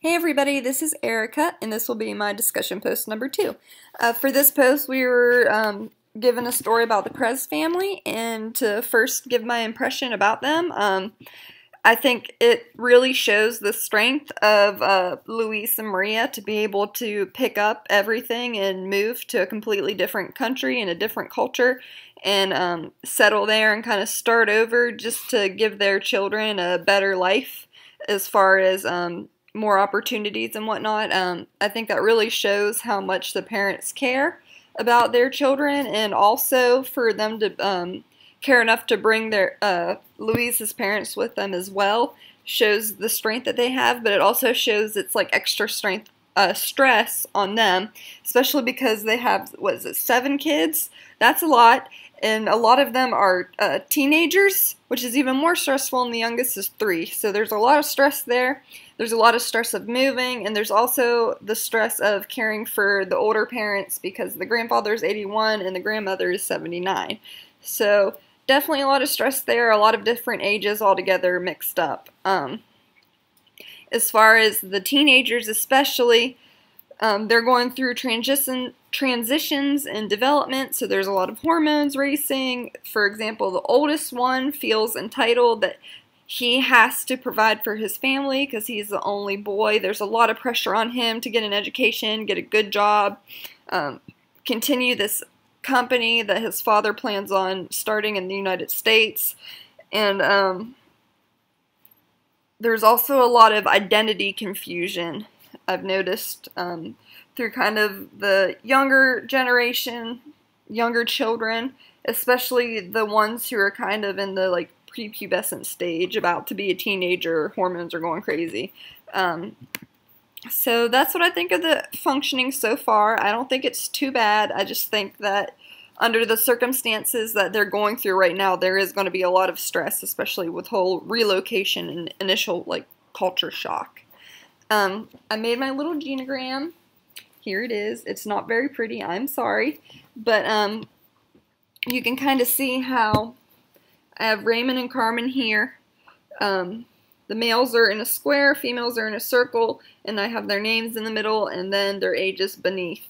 Hey everybody, this is Erica, and this will be my discussion post number 2. For this post, we were given a story about the Kress family, and to first give my impression about them, I think it really shows the strength of Luis and Maria to be able to pick up everything and move to a completely different country and a different culture and settle there and kind of start over just to give their children a better life as far as more opportunities and whatnot. I think that really shows how much the parents care about their children, and also for them to care enough to bring their Louise's parents with them as well shows the strength that they have, but it also shows it's like extra stress on them, especially because they have, what is it, 7 kids? That's a lot, and a lot of them are teenagers, which is even more stressful, and the youngest is 3, so there's a lot of stress there. There's a lot of stress of moving, and there's also the stress of caring for the older parents because the grandfather is 81 and the grandmother is 79. So definitely a lot of stress there, a lot of different ages all together mixed up. As far as the teenagers especially, they're going through transitions and development, so there's a lot of hormones racing. For example, the oldest one feels entitled that he has to provide for his family because he's the only boy. There's a lot of pressure on him to get an education, get a good job, continue this company that his father plans on starting in the United States. And there's also a lot of identity confusion, I've noticed, through kind of the younger generation, younger children, especially the ones who are kind of in the prepubescent stage, about to be a teenager. Hormones are going crazy. So that's what I think of the functioning so far. I don't think it's too bad. I just think that under the circumstances that they're going through right now, there is going to be a lot of stress, especially with whole relocation and initial culture shock. I made my little genogram. Here it is. It's not very pretty, I'm sorry, but you can kind of see how I have Raymond and Carmen here. The males are in a square, females are in a circle, and I have their names in the middle and then their ages beneath.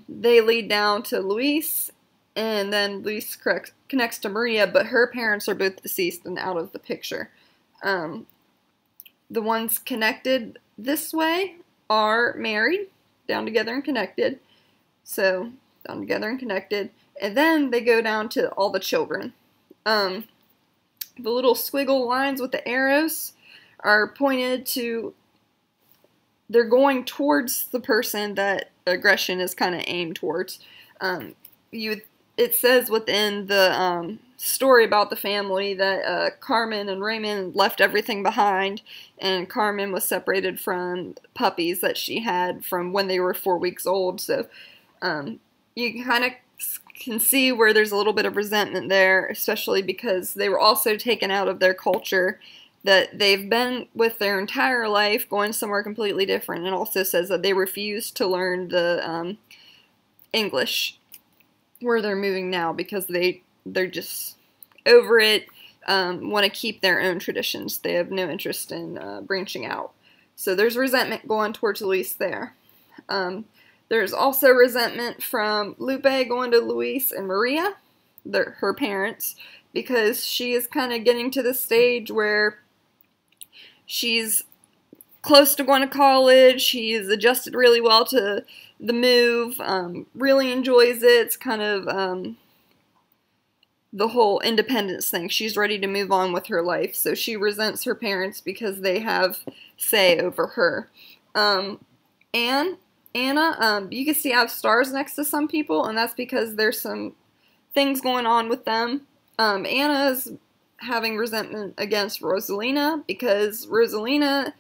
They lead down to Luis, and then Luis connects to Maria, but her parents are both deceased and out of the picture. The ones connected this way are married, down together and connected. So, down together and connected. And then they go down to all the children. The little squiggle lines with the arrows are pointed to, they're going towards the person that aggression is kind of aimed towards. It says within the story about the family that Carmen and Raymond left everything behind, and Carmen was separated from puppies that she had from when they were 4 weeks old. So you kind of can see where there's a little bit of resentment there, especially because they were also taken out of their culture that they've been with their entire life, going somewhere completely different. And also says that they refuse to learn the English where they're moving now because they're just over it, want to keep their own traditions. They have no interest in branching out. So there's resentment going towards Luis there. There's also resentment from Lupe going to Luis and Maria, her parents, because she is kind of getting to the stage where she's close to going to college. She's adjusted really well to the move, really enjoys it. It's kind of the whole independence thing. She's ready to move on with her life, so she resents her parents because they have say over her. Anna, you can see I have stars next to some people, and that's because there's some things going on with them. Anna is having resentment against Rosalina because Rosalina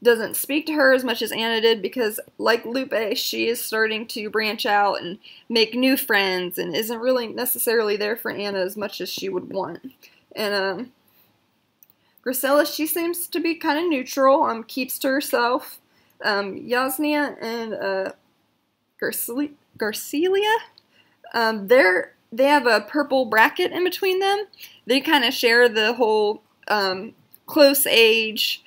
doesn't speak to her as much as Anna did because, like Lupe, she is starting to branch out and make new friends and isn't really necessarily there for Anna as much as she would want. And Graciela, she seems to be kind of neutral, keeps to herself. Yasnia and Garcelia, they have a purple bracket in between them. They kind of share the whole close age,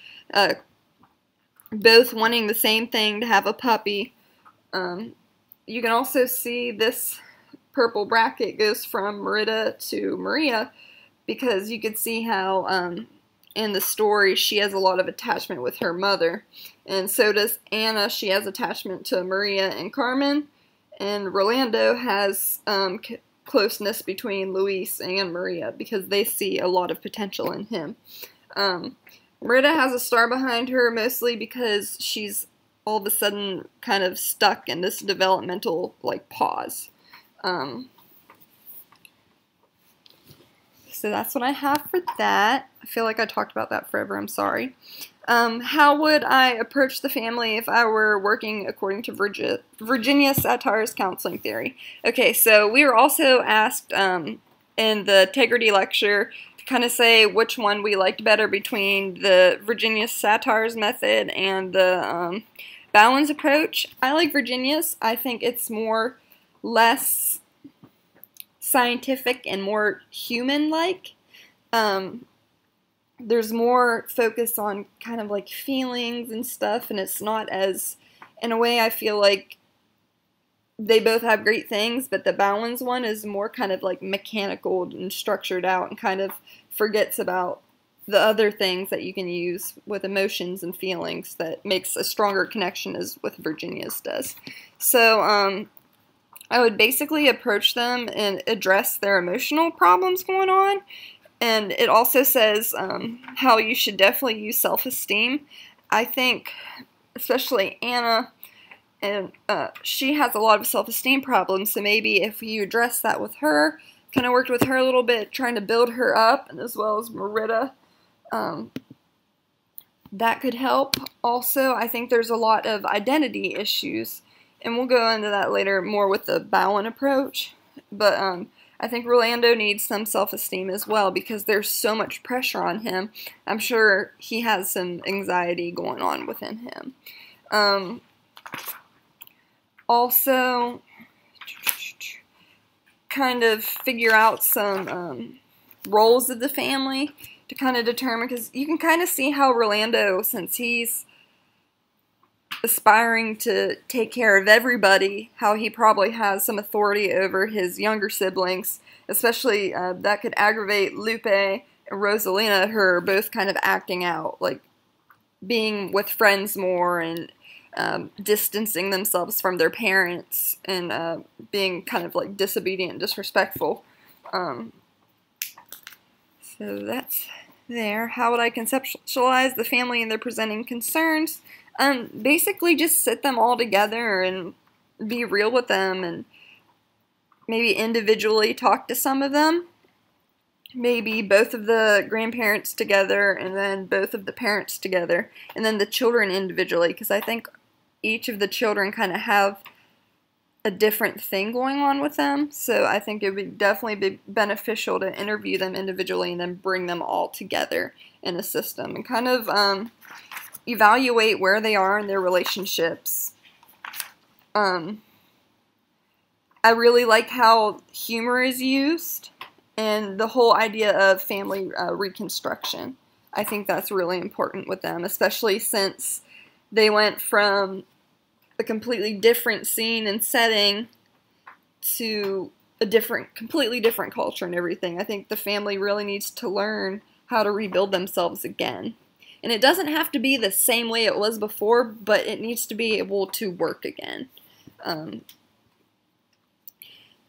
both wanting the same thing, to have a puppy. You can also see this purple bracket goes from Merida to Maria, because you could see how in the story she has a lot of attachment with her mother, and so does Anna. She has attachment to Maria and Carmen, and Rolando has closeness between Luis and Maria because they see a lot of potential in him. Merida has a star behind her mostly because she's all of a sudden kind of stuck in this developmental like pause. So that's what I have for that. I feel like I talked about that forever. I'm sorry. How would I approach the family if I were working according to Virginia Satir's counseling theory? Okay, so we were also asked in the Integrity lecture to kind of say which one we liked better between the Virginia Satir's method and the Bowen's approach. I like Virginia's. I think it's less scientific and more human-like. There's more focus on kind of like feelings and stuff, and it's not as, in a way I feel like they both have great things, but the Bowen's one is more kind of like mechanical and structured out and kind of forgets about the other things that you can use with emotions and feelings that makes a stronger connection as with Virginia's does. So I would basically approach them and address their emotional problems going on. And it also says how you should definitely use self-esteem. I think, especially Anna, and she has a lot of self-esteem problems, so maybe if you address that with her, kind of worked with her a little bit, trying to build her up, and as well as Merida, that could help. Also, I think there's a lot of identity issues, and we'll go into that later more with the Bowen approach, but I think Rolando needs some self-esteem as well because there's so much pressure on him. I'm sure he has some anxiety going on within him. Also, kind of figure out some roles of the family to kind of determine, because you can kind of see how Rolando, since he's aspiring to take care of everybody, how he probably has some authority over his younger siblings, especially that could aggravate Lupe and Rosalina, who are both kind of acting out, like being with friends more and distancing themselves from their parents and being kind of like disobedient and disrespectful. So that's there. How would I conceptualize the family and their presenting concerns? Basically just sit them all together and be real with them and maybe individually talk to some of them. Maybe both of the grandparents together and then both of the parents together and then the children individually, because I think each of the children kind of have a different thing going on with them. So I think it would definitely be beneficial to interview them individually and then bring them all together in a system and kind of evaluate where they are in their relationships. I really like how humor is used and the whole idea of family reconstruction. I think that's really important with them, especially since they went from a completely different scene and setting to a completely different culture and everything. I think the family really needs to learn how to rebuild themselves again. And it doesn't have to be the same way it was before, but it needs to be able to work again.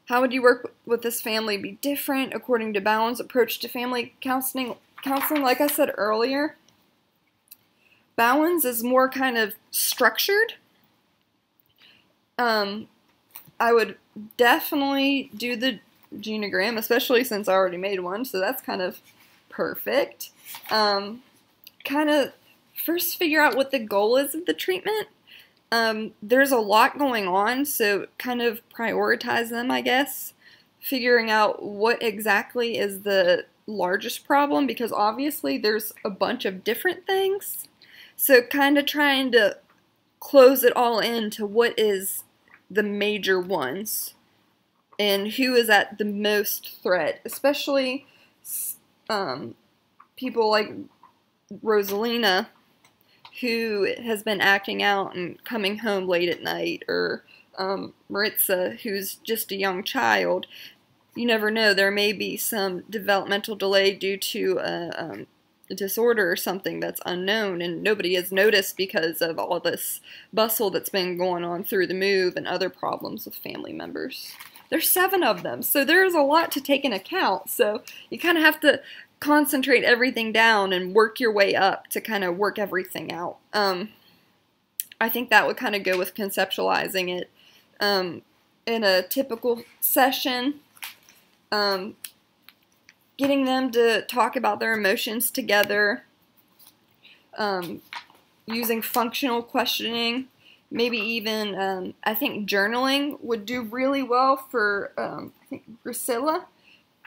How would you work with this family be different according to Bowen's approach to family counseling? Like I said earlier, Bowen's is more kind of structured. I would definitely do the genogram, especially since I already made one, so that's kind of perfect. Kind of first figure out what the goal is of the treatment. There's a lot going on, so kind of prioritize them, I guess. Figuring out what exactly is the largest problem, because obviously there's a bunch of different things. So kind of trying to close it all into what is the major ones and who is at the most threat, especially people like Rosalina, who has been acting out and coming home late at night, or Maritza, who's just a young child. You never know, there may be some developmental delay due to a disorder or something that's unknown and nobody has noticed because of all this bustle that's been going on through the move and other problems with family members. There's 7 of them, so there's a lot to take into account. So you kind of have to concentrate everything down and work your way up to kind of work everything out. I think that would kind of go with conceptualizing it in a typical session. Getting them to talk about their emotions together, using functional questioning, maybe even, I think journaling would do really well for, I think, Priscilla,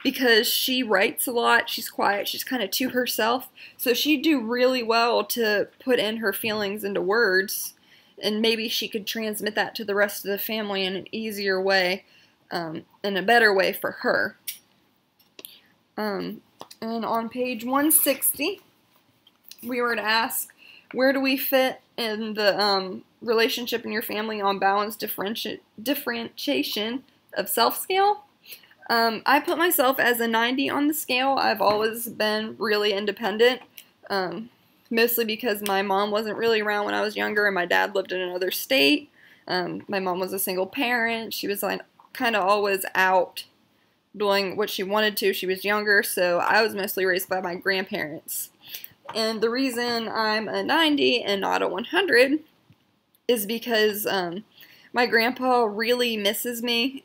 because she writes a lot, she's quiet, she's kind of to herself, so she'd do really well to put in her feelings into words, and maybe she could transmit that to the rest of the family in an easier way, in a better way for her. And on page 160, we were to ask, where do we fit in the relationship in your family on balance differentiation of self scale? I put myself as a 90 on the scale. I've always been really independent, mostly because my mom wasn't really around when I was younger and my dad lived in another state. My mom was a single parent. She was like kind of always out doing what she wanted to. She was younger, so I was mostly raised by my grandparents. And the reason I'm a 90 and not a 100 is because my grandpa really misses me.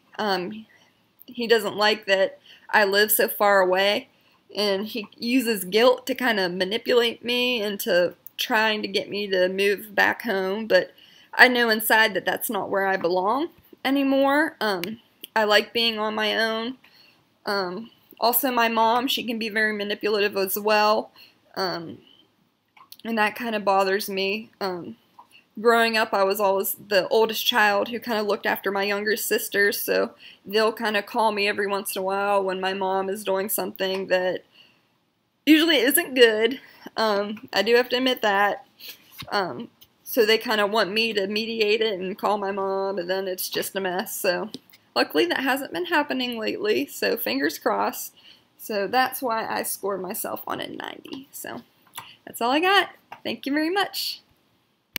He doesn't like that I live so far away, and he uses guilt to kind of manipulate me into trying to get me to move back home, but I know inside that that's not where I belong anymore. I like being on my own. Also, my mom, she can be very manipulative as well, and that kind of bothers me. Growing up, I was always the oldest child who kind of looked after my younger sisters, so they'll kind of call me every once in a while when my mom is doing something that usually isn't good. I do have to admit that. So they kind of want me to mediate it and call my mom, and then it's just a mess. So luckily that hasn't been happening lately, so fingers crossed. So that's why I scored myself on a 90. So that's all I got. Thank you very much.